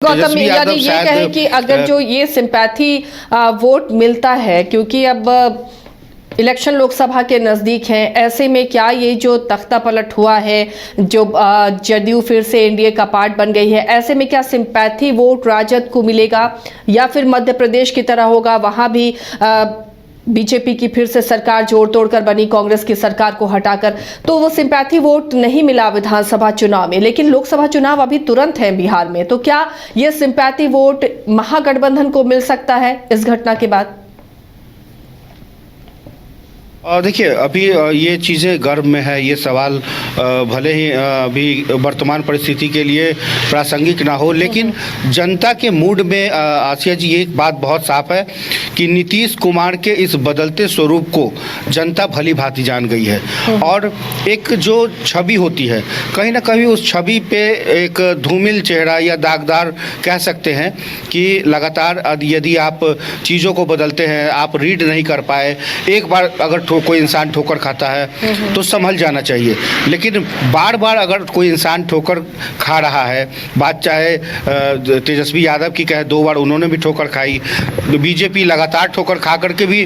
गौतम, यानी ये कहें कि अगर जो ये सिंपैथी वोट मिलता है, क्योंकि अब इलेक्शन लोकसभा के नज़दीक हैं, ऐसे में क्या ये जो तख्ता पलट हुआ है, जो जदयू फिर से एनडीए का पार्ट बन गई है, ऐसे में क्या सिंपैथी वोट राजद को मिलेगा या फिर मध्य प्रदेश की तरह होगा, वहां भी बीजेपी की फिर से सरकार जोड़ तोड़कर बनी कांग्रेस की सरकार को हटाकर, तो वो सिंपैथी वोट नहीं मिला विधानसभा चुनाव में, लेकिन लोकसभा चुनाव अभी तुरंत है बिहार में, तो क्या ये सिंपैथी वोट महागठबंधन को मिल सकता है इस घटना के बाद? देखिए, अभी ये चीज़ें गर्भ में है, ये सवाल भले ही अभी वर्तमान परिस्थिति के लिए प्रासंगिक ना हो, लेकिन जनता के मूड में आसिया जी एक बात बहुत साफ है कि नीतीश कुमार के इस बदलते स्वरूप को जनता भली भांति जान गई है। और एक जो छवि होती है, कहीं ना कहीं उस छवि पे एक धूमिल चेहरा या दागदार कह सकते हैं कि लगातार यदि आप चीज़ों को बदलते हैं, आप रीड नहीं कर पाए, एक बार अगर कोई इंसान ठोकर खाता है तो संभल जाना चाहिए, लेकिन बार बार अगर कोई इंसान ठोकर खा रहा है, बात चाहे तेजस्वी यादव की कहे, 2 बार उन्होंने भी ठोकर खाई, बीजेपी लगातार ठोकर खा करके भी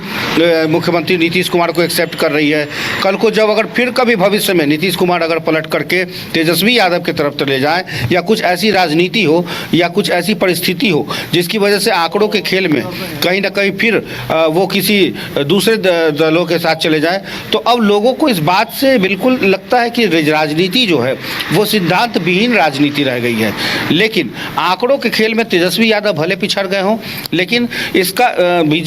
मुख्यमंत्री नीतीश कुमार को एक्सेप्ट कर रही है। कल को जब अगर फिर कभी भविष्य में नीतीश कुमार अगर पलट करके तेजस्वी यादव की तरफ चले जाएं, या कुछ ऐसी राजनीति हो या कुछ ऐसी परिस्थिति हो जिसकी वजह से आंकड़ों के खेल में कहीं ना कहीं फिर वो किसी दूसरे दलों के साथ चले जाए, तो अब लोगों को इस बात से बिल्कुल लगता है कि राजनीति जो है वो सिद्धांत विहीन राजनीति रह गई है। लेकिन आंकड़ों के खेल में तेजस्वी यादव भले पिछड़ गए हों, लेकिन इसका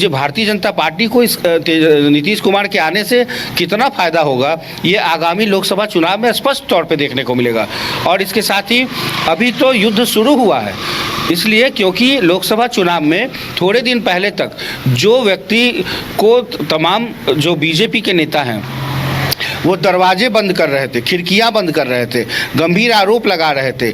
भारतीय जनता पार्टी को इस नीतीश कुमार के आने से कितना फायदा होगा, ये आगामी लोकसभा चुनाव में स्पष्ट तौर पे देखने को मिलेगा। और इसके साथ ही अभी तो युद्ध शुरू हुआ है, इसलिए क्योंकि लोकसभा चुनाव में थोड़े दिन पहले तक जो व्यक्ति को तमाम जो बीजेपी के नेता हैं वो दरवाजे बंद कर रहे थे, खिड़कियां बंद कर रहे थे, गंभीर आरोप लगा रहे थे,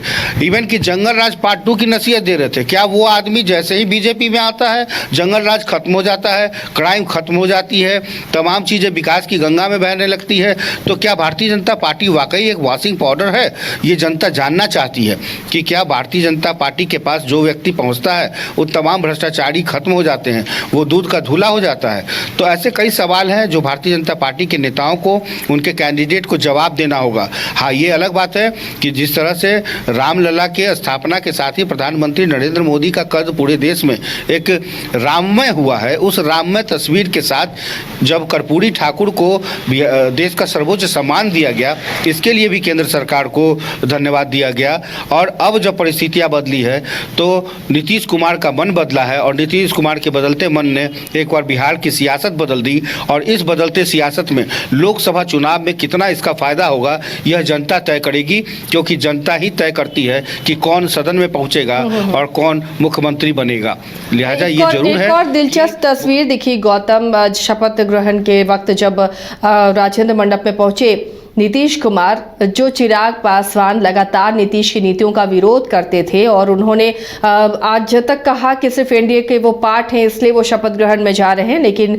इवन कि जंगल राज पार्ट 2 की नसीहत दे रहे थे, क्या वो आदमी जैसे ही बीजेपी में आता है जंगल राज खत्म हो जाता है, क्राइम खत्म हो जाती है, तमाम चीज़ें विकास की गंगा में बहने लगती है? तो क्या भारतीय जनता पार्टी वाकई एक वॉशिंग पाउडर है? ये जनता जानना चाहती है कि क्या भारतीय जनता पार्टी के पास जो व्यक्ति पहुँचता है वो तमाम भ्रष्टाचारी खत्म हो जाते हैं, वो दूध का धूला हो जाता है? तो ऐसे कई सवाल हैं जो भारतीय जनता पार्टी के नेताओं को, उनके कैंडिडेट को जवाब देना होगा। हाँ, ये अलग बात है कि जिस तरह से रामलला के स्थापना के साथ ही प्रधानमंत्री नरेंद्र मोदी का कद पूरे देश में एक राममय हुआ है, उस राममय तस्वीर के साथ जब कर्पूरी ठाकुर को देश का सर्वोच्च सम्मान दिया गया, इसके लिए भी केंद्र सरकार को धन्यवाद दिया गया। और अब जब परिस्थितियां बदली है तो नीतीश कुमार का मन बदला है, और नीतीश कुमार के बदलते मन ने एक बार बिहार की सियासत बदल दी, और इस बदलते सियासत में लोकसभा चुनाव में कितना इसका फायदा होगा यह जनता तय करेगी, क्योंकि जनता ही तय करती है कि कौन सदन में पहुंचेगा और कौन मुख्यमंत्री बनेगा। लिहाजा ये जरूर है। एक और दिलचस्प तस्वीर दिखी गौतम, शपथ ग्रहण के वक्त जब राजेंद्र मंडप में पहुंचे नीतीश कुमार, जो चिराग पासवान लगातार नीतीश की नीतियों का विरोध करते थे, और उन्होंने आज तक कहा कि सिर्फ एनडीए के वो पार्ट हैं इसलिए वो शपथ ग्रहण में जा रहे हैं, लेकिन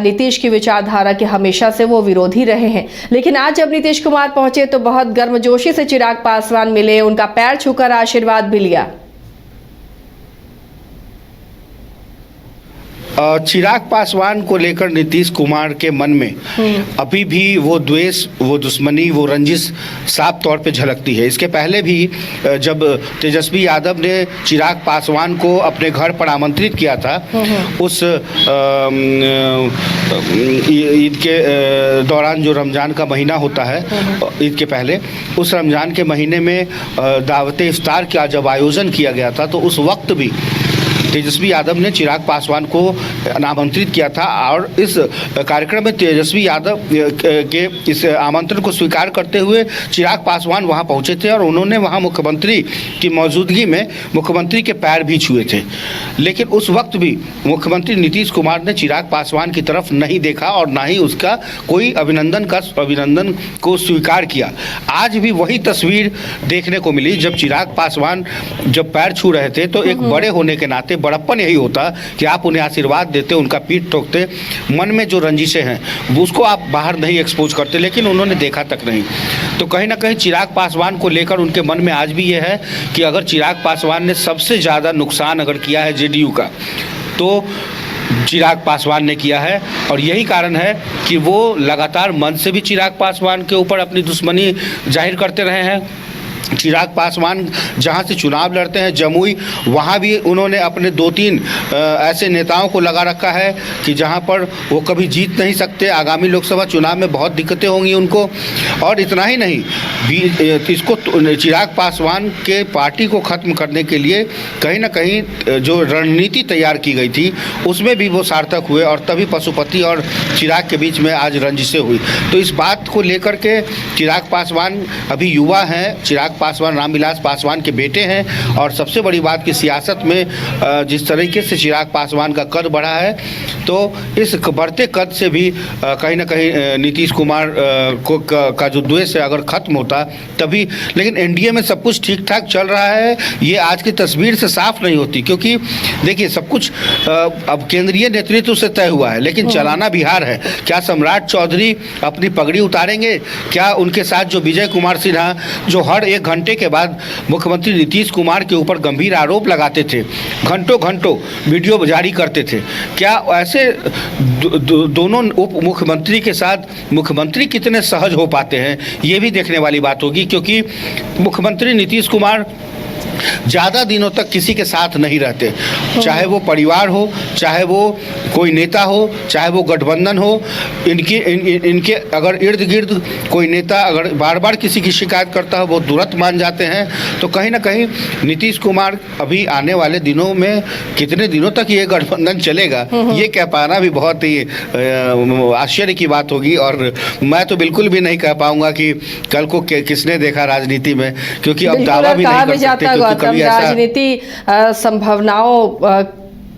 नीतीश की विचारधारा के हमेशा से वो विरोधी रहे हैं। लेकिन आज जब नीतीश कुमार पहुंचे तो बहुत गर्मजोशी से चिराग पासवान मिले, उनका पैर छूकर आशीर्वाद भी लिया। चिराग पासवान को लेकर नीतीश कुमार के मन में अभी भी वो द्वेष, वो दुश्मनी, वो रंजिश साफ तौर पे झलकती है। इसके पहले भी जब तेजस्वी यादव ने चिराग पासवान को अपने घर पर आमंत्रित किया था, उस ईद के दौरान, जो रमज़ान का महीना होता है, ईद के पहले, उस रमज़ान के महीने में दावत इफ्तार का जब आयोजन किया गया था, तो उस वक्त भी तेजस्वी यादव ने चिराग पासवान को आमंत्रित किया था, और इस कार्यक्रम में तेजस्वी यादव के इस आमंत्रण को स्वीकार करते हुए चिराग पासवान वहां पहुंचे थे, और उन्होंने वहां मुख्यमंत्री की मौजूदगी में मुख्यमंत्री के पैर भी छुए थे। लेकिन उस वक्त भी मुख्यमंत्री नीतीश कुमार ने चिराग पासवान की तरफ नहीं देखा और ना ही उसका कोई अभिनंदन को स्वीकार किया। आज भी वही तस्वीर देखने को मिली, जब चिराग पासवान जब पैर छू रहे थे तो एक बड़े होने के नाते, बड़प्पन यही होता कि आप उन्हें आशीर्वाद देते, उनका पीठ ठोकते, मन में जो रंजिशें हैं उसको आप बाहर नहीं एक्सपोज करते, लेकिन उन्होंने देखा तक नहीं। तो कहीं ना कहीं चिराग पासवान को लेकर उनके मन में आज भी ये है कि अगर चिराग पासवान ने सबसे ज़्यादा नुकसान अगर किया है जेडीयू का, तो चिराग पासवान ने किया है। और यही कारण है कि वो लगातार मन से भी चिराग पासवान के ऊपर अपनी दुश्मनी जाहिर करते रहे हैं। चिराग पासवान जहां से चुनाव लड़ते हैं जमुई, वहां भी उन्होंने अपने 2-3 ऐसे नेताओं को लगा रखा है कि जहां पर वो कभी जीत नहीं सकते। आगामी लोकसभा चुनाव में बहुत दिक्कतें होंगी उनको। और इतना ही नहीं, इसको चिराग पासवान के पार्टी को ख़त्म करने के लिए कहीं ना कहीं जो रणनीति तैयार की गई थी उसमें भी वो सार्थक हुए, और तभी पशुपति और चिराग के बीच में आज रंजिशें हुई। तो इस बात को लेकर के चिराग पासवान अभी युवा हैं, चिराग पासवान रामविलास पासवान के बेटे हैं, और सबसे बड़ी बात कि सियासत में जिस तरीके से चिराग पासवान का कद बढ़ा है, तो इस बढ़ते कद से भी कहीं ना कहीं नीतीश कुमार का जो द्वेष है अगर खत्म होता तभी। लेकिन एनडीए में सब कुछ ठीक ठाक चल रहा है, ये आज की तस्वीर से साफ नहीं होती, क्योंकि देखिए सब कुछ अब केंद्रीय नेतृत्व से तय हुआ है, लेकिन चलाना बिहार है। क्या सम्राट चौधरी अपनी पगड़ी उतारेंगे? क्या उनके साथ जो विजय कुमार सिन्हा, जो हर 1 घंटे के बाद मुख्यमंत्री नीतीश कुमार के ऊपर गंभीर आरोप लगाते थे, घंटों वीडियो जारी करते थे, क्या ऐसे दोनों उप मुख्यमंत्री के साथ मुख्यमंत्री कितने सहज हो पाते हैं, ये भी देखने वाली बात होगी। क्योंकि मुख्यमंत्री नीतीश कुमार ज़्यादा दिनों तक किसी के साथ नहीं रहते, चाहे वो परिवार हो, चाहे वो कोई नेता हो, चाहे वो गठबंधन हो। इनके अगर इर्द गिर्द कोई नेता अगर बार बार किसी की शिकायत करता हो, वो तुरंत मान जाते हैं। तो कहीं ना कहीं नीतीश कुमार अभी आने वाले दिनों में कितने दिनों तक ये गठबंधन चलेगा, ये कह पाना भी बहुत ही आश्चर्य की बात होगी। और मैं तो बिल्कुल भी नहीं कह पाऊंगा कि कल को किसने देखा राजनीति में, क्योंकि अब दावा भी नहीं कर सकते। राजनीति संभावनाओं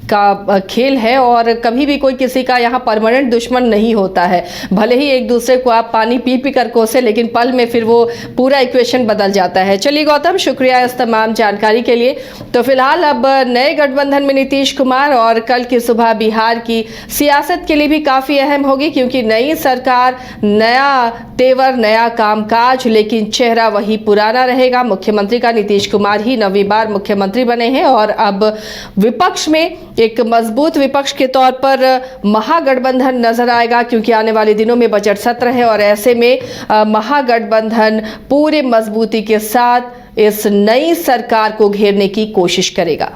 का खेल है, और कभी भी कोई किसी का यहाँ परमानेंट दुश्मन नहीं होता है। भले ही एक दूसरे को आप पानी पी पी कर कोसे, लेकिन पल में फिर वो पूरा इक्वेशन बदल जाता है। चलिए गौतम, शुक्रिया इस तमाम जानकारी के लिए। तो फिलहाल अब नए गठबंधन में नीतीश कुमार, और कल की सुबह बिहार की सियासत के लिए भी काफ़ी अहम होगी, क्योंकि नई सरकार, नया तेवर, नया कामकाज, लेकिन चेहरा वही पुराना रहेगा। मुख्यमंत्री का नीतीश कुमार ही 9वीं बार मुख्यमंत्री बने हैं, और अब विपक्ष में एक मजबूत विपक्ष के तौर पर महागठबंधन नजर आएगा, क्योंकि आने वाले दिनों में बजट सत्र है, और ऐसे में महागठबंधन पूरे मजबूती के साथ इस नई सरकार को घेरने की कोशिश करेगा।